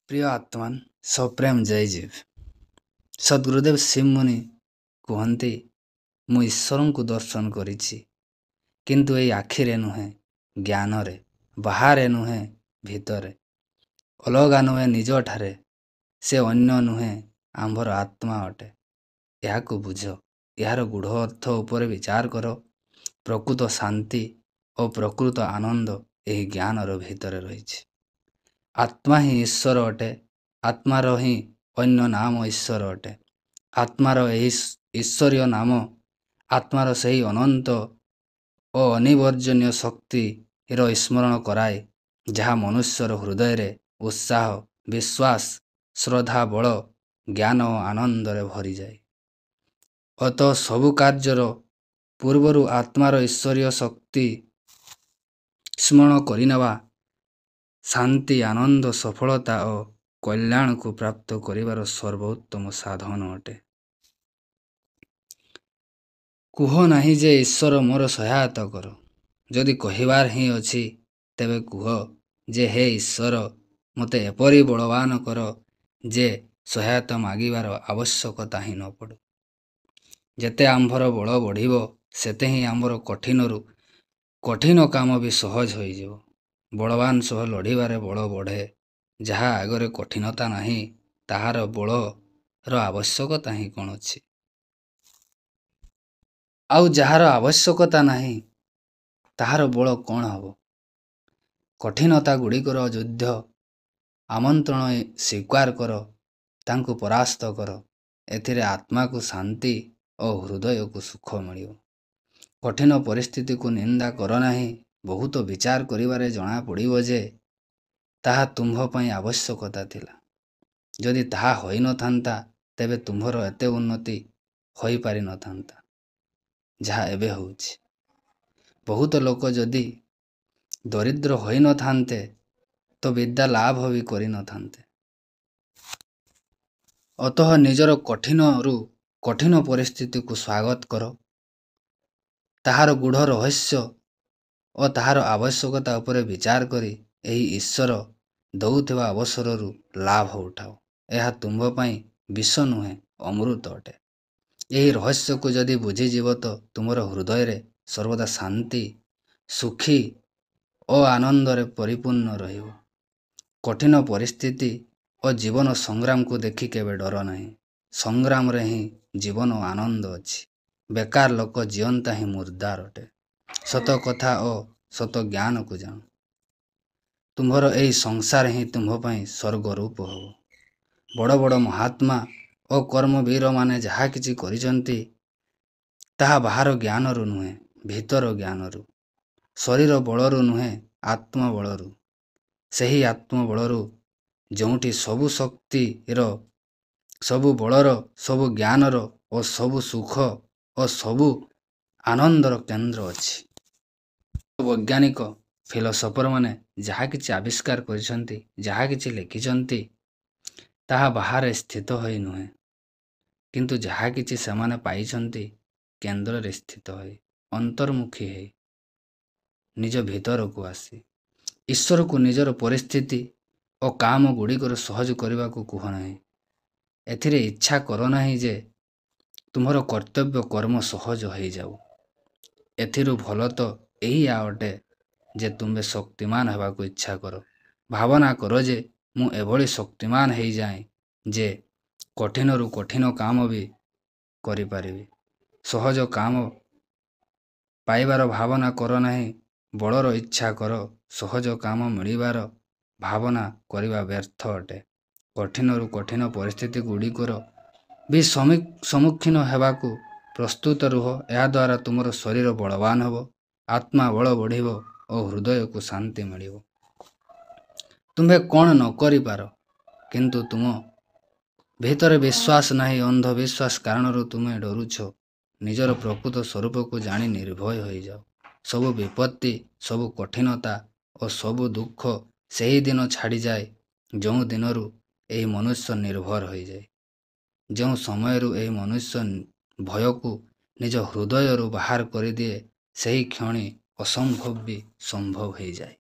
ପ୍ରିୟ ଆତ୍ମାନ ସପ୍ରେମ ଜୟଜୀବ। ସଦ୍ଗୁରୁଦେବ ଶିବମୁନି କୁହନ୍ତି, ମୁଁ ଈଶ୍ୱରଙ୍କୁ ଦର୍ଶନ କରିଛି, କିନ୍ତୁ ଏଇ ଆଖିରେ ନୁହେଁ, ଜ୍ଞାନରେ, ବାହାରେ ନୁହେଁ, ଭିତରେ। ଅଲଗା ନୁହେଁ ନିଜଠାରେ, ସେ ଅନ୍ୟ ନୁହେଁ, ଆମ୍ଭର ଆତ୍ମା ଅଟେ। ଏହାକୁ ବୁଝ, ଏହାର ଗୂଢ଼ ଅର୍ଥ ଉପରେ ବିଚାର କର। ପ୍ରକୃତ ଶାନ୍ତି ଓ ପ୍ରକୃତ ଆନନ୍ଦ ଏହି ଜ୍ଞାନର ଭିତରେ ରହିଛି। ଆତ୍ମା ହିଁ ଈଶ୍ୱର ଅଟେ। ଆତ୍ମାର ହିଁ ଅନ୍ୟ ନାମ ଈଶ୍ୱର ଅଟେ। ଆତ୍ମାର ଏହି ଈଶ୍ୱରୀୟ ନାମ ଆତ୍ମାର ସେହି ଅନନ୍ତ ଓ ଅନିବର୍ଜନୀୟ ଶକ୍ତିର ସ୍ମରଣ କରାଏ, ଯାହା ମନୁଷ୍ୟର ହୃଦୟରେ ଉତ୍ସାହ, ବିଶ୍ୱାସ, ଶ୍ରଦ୍ଧା, ବଳ, ଜ୍ଞାନ ଓ ଆନନ୍ଦରେ ଭରିଯାଏ। ଅତଃ ସବୁ କାର୍ଯ୍ୟର ପୂର୍ବରୁ ଆତ୍ମାର ଈଶ୍ୱରୀୟ ଶକ୍ତି ସ୍ମରଣ କରିନେବା ଶାନ୍ତି, ଆନନ୍ଦ, ସଫଳତା ଓ କଲ୍ୟାଣକୁ ପ୍ରାପ୍ତ କରିବାର ସର୍ବୋତ୍ତମ ସାଧନ ଅଟେ। କୁହ ନାହିଁ ଯେ ଈଶ୍ୱର ମୋର ସହାୟତା କର। ଯଦି କହିବାର ହିଁ ଅଛି, ତେବେ କୁହ ଯେ ହେ ଈଶ୍ୱର, ମୋତେ ଏପରି ବଳବାନ କର ଯେ ସହାୟତା ମାଗିବାର ଆବଶ୍ୟକତା ହିଁ ନ ପଡ଼ୁ। ଯେତେ ଆମ୍ଭର ବଳ ବଢ଼ିବ, ସେତେ ହିଁ ଆମ୍ଭର କଠିନରୁ କଠିନ କାମ ବି ସହଜ ହୋଇଯିବ। ବଳବାନ ସହ ଲଢ଼ିବାରେ ବଳ ବଢ଼େ। ଯାହା ଆଗରେ କଠିନତା ନାହିଁ, ତାହାର ବଳର ଆବଶ୍ୟକତା ହିଁ କ'ଣ ଅଛି? ଆଉ ଯାହାର ଆବଶ୍ୟକତା ନାହିଁ, ତାହାର ବଳ କ'ଣ ହେବ? କଠିନତା ଗୁଡ଼ିକର ଯୁଦ୍ଧ ଆମନ୍ତ୍ରଣ ସ୍ୱୀକାର କର, ତାଙ୍କୁ ପରାସ୍ତ କର। ଏଥିରେ ଆତ୍ମାକୁ ଶାନ୍ତି ଓ ହୃଦୟକୁ ସୁଖ ମିଳିବ। କଠିନ ପରିସ୍ଥିତିକୁ ନିନ୍ଦା କର ନାହିଁ। ବହୁତ ବିଚାର କରିବାରେ ଜଣାପଡ଼ିବ ଯେ ତାହା ତୁମ୍ଭ ପାଇଁ ଆବଶ୍ୟକତା ଥିଲା। ଯଦି ତାହା ହୋଇନଥାନ୍ତା, ତେବେ ତୁମ୍ଭର ଏତେ ଉନ୍ନତି ହୋଇପାରିନଥାନ୍ତା, ଯାହା ଏବେ ହେଉଛି। ବହୁତ ଲୋକ ଯଦି ଦରିଦ୍ର ହୋଇନଥାନ୍ତେ, ତ ବିଦ୍ୟା ଲାଭ ବି କରିନଥାନ୍ତେ। ଅତଃ ନିଜର କଠିନରୁ କଠିନ ପରିସ୍ଥିତିକୁ ସ୍ୱାଗତ କର। ତାହାର ଗୂଢ଼ ରହସ୍ୟ ଓ ତାହାର ଆବଶ୍ୟକତା ଉପରେ ବିଚାର କରି ଏହି ଈଶ୍ୱର ଦେଉଥିବା ଅବସରରୁ ଲାଭ ଉଠାଅ। ଏହା ତୁମ୍ଭ ପାଇଁ ବିଷ ନୁହେଁ, ଅମୃତ ଅଟେ। ଏହି ରହସ୍ୟକୁ ଯଦି ବୁଝିଯିବ, ତ ତୁମର ହୃଦୟରେ ସର୍ବଦା ଶାନ୍ତି, ସୁଖୀ ଓ ଆନନ୍ଦରେ ପରିପୂର୍ଣ୍ଣ ରହିବ। କଠିନ ପରିସ୍ଥିତି ଓ ଜୀବନ ସଂଗ୍ରାମକୁ ଦେଖି କେବେ ଡର ନାହିଁ। ସଂଗ୍ରାମରେ ହିଁ ଜୀବନ ଓ ଆନନ୍ଦ ଅଛି। ବେକାର ଲୋକ ଜିଅନ୍ତା ହିଁ ମୁର୍ଦାର ଅଟେ। ସତ କଥା ଓ ସତ ଜ୍ଞାନକୁ ଜାଣ। ତୁମ୍ଭର ଏହି ସଂସାର ହିଁ ତୁମ୍ଭ ପାଇଁ ସ୍ୱର୍ଗ ରୂପ ହେବ। ବଡ଼ ବଡ଼ ମହାତ୍ମା ଓ କର୍ମବୀରମାନେ ଯାହା କିଛି କରିଛନ୍ତି, ତାହା ବାହାର ଜ୍ଞାନରୁ ନୁହେଁ, ଭିତର ଜ୍ଞାନରୁ। ଶରୀର ବଳରୁ ନୁହେଁ, ଆତ୍ମବଳରୁ। ସେହି ଆତ୍ମବଳରୁ ଯେଉଁଠି ସବୁ ଶକ୍ତିର, ସବୁ ବଳର, ସବୁ ଜ୍ଞାନର ଓ ସବୁ ସୁଖ ଓ ସବୁ ଆନନ୍ଦର କେନ୍ଦ୍ର ଅଛି। ବୈଜ୍ଞାନିକ ଫିଲୋସଫରମାନେ ଯାହା କିଛି ଆବିଷ୍କାର କରିଛନ୍ତି, ଯାହା କିଛି ଲେଖିଛନ୍ତି, ତାହା ବାହାରେ ସ୍ଥିତ ହୋଇ ନୁହେଁ, କିନ୍ତୁ ଯାହା କିଛି ସେମାନେ ପାଇଛନ୍ତି, କେନ୍ଦ୍ରରେ ସ୍ଥିତ ହୋଇ, ଅନ୍ତର୍ମୁଖୀ ହୋଇ, ନିଜ ଭିତରକୁ ଆସି। ଈଶ୍ୱରକୁ ନିଜର ପରିସ୍ଥିତି ଓ କାମ ଗୁଡ଼ିକର ସହଜ କରିବାକୁ କୁହ ନାହିଁ। ଏଥିରେ ଇଚ୍ଛା କର ନାହିଁ ଯେ ତୁମର କର୍ତ୍ତବ୍ୟ କର୍ମ ସହଜ ହୋଇଯାଉ। ଏଥିରୁ ଭଲ ତ ଏଇଆ ଅଟେ ଯେ ତୁମେ ଶକ୍ତିମାନ ହେବାକୁ ଇଚ୍ଛା କର। ଭାବନା କର ଯେ ମୁଁ ଏଭଳି ଶକ୍ତିମାନ ହୋଇଯାଏ ଯେ କଠିନରୁ କଠିନ କାମ ବି କରିପାରିବି। ସହଜ କାମ ପାଇବାର ଭାବନା କର ନାହିଁ, ବଳର ଇଚ୍ଛା କର। ସହଜ କାମ ମିଳିବାର ଭାବନା କରିବା ବ୍ୟର୍ଥ ଅଟେ। କଠିନରୁ କଠିନ ପରିସ୍ଥିତି ଗୁଡ଼ିକର ବି ସମ୍ମୁଖୀନ ହେବାକୁ ପ୍ରସ୍ତୁତ ରୁହ। ଏହାଦ୍ୱାରା ତୁମର ଶରୀର ବଳବାନ ହେବ, ଆତ୍ମା ବଳ ବଢ଼ିବ ଓ ହୃଦୟକୁ ଶାନ୍ତି ମିଳିବ। ତୁମ୍ଭେ କ'ଣ ନ କରିପାର, କିନ୍ତୁ ତୁମ ଭିତରେ ବିଶ୍ୱାସ ନାହିଁ। ଅନ୍ଧବିଶ୍ୱାସ କାରଣରୁ ତୁମେ ଡରୁଛ। ନିଜର ପ୍ରକୃତ ସ୍ୱରୂପକୁ ଜାଣି ନିର୍ଭୟ ହୋଇଯାଅ। ସବୁ ବିପତ୍ତି, ସବୁ କଠିନତା ଓ ସବୁ ଦୁଃଖ ସେହି ଦିନ ଛାଡ଼ିଯାଏ, ଯେଉଁ ଦିନରୁ ଏହି ମନୁଷ୍ୟ ନିର୍ଭର ହୋଇଯାଏ। ଯେଉଁ ସମୟରୁ ଏହି ମନୁଷ୍ୟ ଭୟକୁ ନିଜ ହୃଦୟରୁ ବାହାର କରିଦିଏ, ସେହି କ୍ଷଣି ଅସମ୍ଭବ ବି ସମ୍ଭବ ହୋଇଯାଏ।